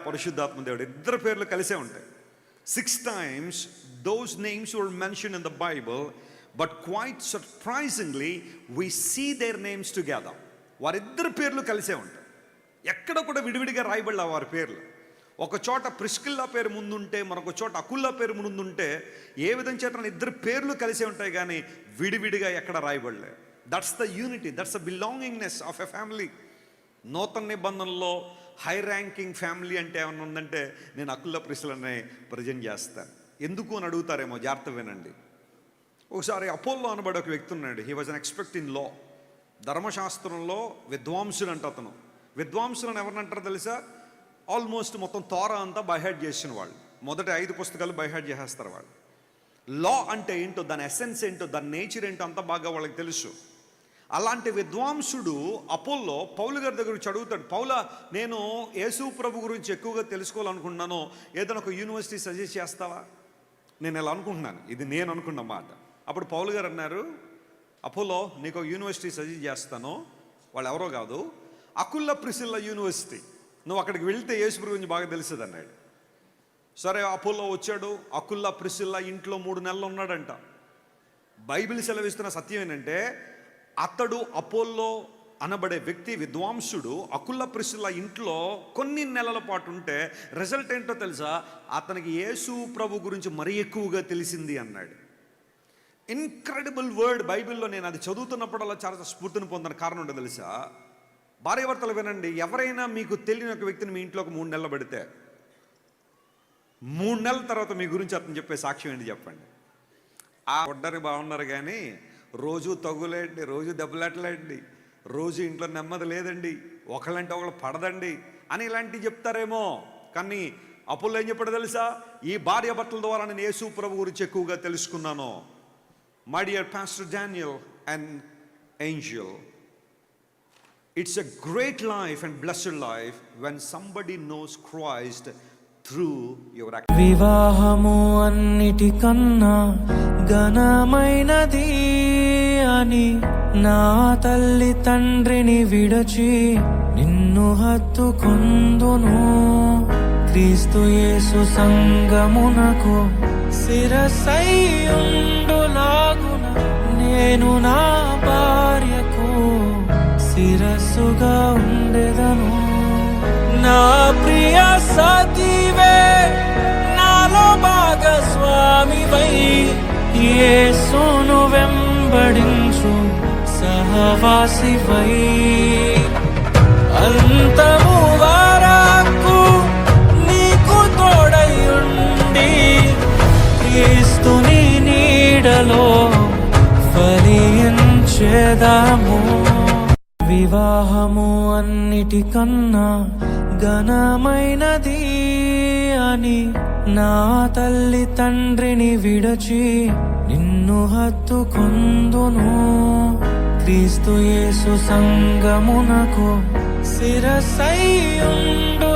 పరిశుద్ధాత్మ దేవుడు, ఇద్దరు పేర్లు కలిసే ఉంటాయి. 6 times those names were mentioned in the Bible, but quite surprisingly we see their names together. వారిద్దరు పేర్లు కలిసే ఉంటాయి. ఎక్కడ కూడా విడివిడిగా రాయబడలే వారి పేర్లు. ఒక చోట ప్రిస్కిల్లా పేరు ముందుంటే, మరొక చోట అకుల్లా పేరు ముందుంటే, ఏ విధంగా చేత ఇద్దరు పేర్లు కలిసే ఉంటాయి కానీ విడివిడిగా ఎక్కడ రాయబడలే. That's the unity, that's the belongingness of a family. నూతన నిబంధనలో హై ర్యాంకింగ్ ఫ్యామిలీ అంటే ఏమన్నా ఉందంటే నేను అకుల్లా ప్రిస్కిల్లానే ప్రజెంట్ చేస్తాను. ఎందుకు అని అడుగుతారేమో, జాగ్రత్త వినండి. ఒకసారి అపోల్లో అనబడే ఒక వ్యక్తి ఉన్నాడు. He was an expert in law. ధర్మశాస్త్రంలో విద్వాంసుడు అంట అతను. విద్వాంసులను ఎవరినంటారు తెలుసా? ఆల్మోస్ట్ మొత్తం తోరా అంతా బైహార్ట్ చేసిన వాళ్ళు. మొదటి 5 పుస్తకాలు బైహార్ట్ చేసేస్తారు వాళ్ళు. లా అంటే ఏంటో, దాని ఎసెన్స్ ఏంటో, దాని నేచర్ ఏంటో అంతా బాగా వాళ్ళకి తెలుసు. అలాంటి విద్వాంసుడు అపోల్లో పౌలు గారి దగ్గర చదువుతాడు. పౌలా, నేను యేసు ప్రభు గురించి ఎక్కువగా తెలుసుకోవాలనుకుంటున్నాను, ఏదైనా ఒక యూనివర్సిటీ సజెస్ట్ చేస్తావా? నేను ఇలా అనుకుంటున్నాను, ఇది నేను అనుకున్న మాట. అప్పుడు పౌలు గారు అన్నారు, అపోలో నీకు ఒక యూనివర్సిటీ సజెస్ట్ చేస్తాను. వాళ్ళు ఎవరో కాదు, అకుల్లా ప్రిస్కిల్లా యూనివర్సిటీ. నువ్వు అక్కడికి వెళ్తే యేసు ప్రభు గురించి బాగా తెలుస్తుంది అన్నాడు. సరే, అపోలో వచ్చాడు. అకుల్లా ప్రిస్కిల్లా ఇంట్లో 3 నెలలు ఉన్నాడంట. బైబిల్ సెలవిస్తున్న సత్యం ఏంటంటే, అతడు అపోల్లో అనబడే వ్యక్తి విద్వాంసుడు అకుల్లా ప్రిస్కిల్లా ఇంట్లో కొన్ని నెలల పాటు ఉంటే రిజల్ట్ ఏంటో తెలుసా? అతనికి యేసు ప్రభు గురించి మరీ ఎక్కువగా తెలిసింది అన్నాడు. ఇన్క్రెడిబుల్ వర్డ్ బైబిల్లో. నేను అది చదువుతున్నప్పుడల్లా చాలా స్ఫూర్తిని పొందిన కారణం ఉంటే తెలుసా? భార్యాభర్తలు వినండి, ఎవరైనా మీకు తెలియని ఒక వ్యక్తిని మీ ఇంట్లోకి 3 నెలలు పెడితే 3 నెలల తర్వాత మీ గురించి అతను చెప్పే సాక్ష్యం ఏంటి చెప్పండి? ఆ ఒడ్డరి బాగున్నారు కానీ రోజు తగులేండి, రోజు దెబ్బలాటలేండి, రోజు ఇంట్లో నెమ్మది లేదండి, ఒకళ్ళంటే ఒకళ్ళు పడదండి అని ఇలాంటివి చెప్తారేమో. కానీ అపోల్లో ఏం చెప్పాడు తెలుసా? ఈ భార్యాభర్తల ద్వారా నేను యేసు ప్రభు గురించి ఎక్కువగా తెలుసుకున్నాను. My dear pastor Daniel and Angel, it's a great life and blessed life when somebody knows Christ through your actions. వివాహము అన్నిటికన్నా ఘనమైనది అని నా తల్లి తండ్రిని విడచి నిన్ను హత్తుకొందును. క్రీస్తు యేసు సంగమునకు శిరస్సైయుండులాగున నేను నా భార్యకు శిరస్సుగా ఉండెదను. నా ప్రియ సతీవే నాలో భాగస్వామివై యేసును వెంబడించు సహవాసివై అంతము వరకు నీకు తోడయుండి క్రీస్తుని నీడలో ఫలించెదము. వివాహము అన్నిటికన్నా ఘనమైనది అని నా తల్లి తండ్రిని విడచి నిన్ను హత్తుకొందును. క్రీస్తు యేసు సంగమునకు శిరస్సైయుండు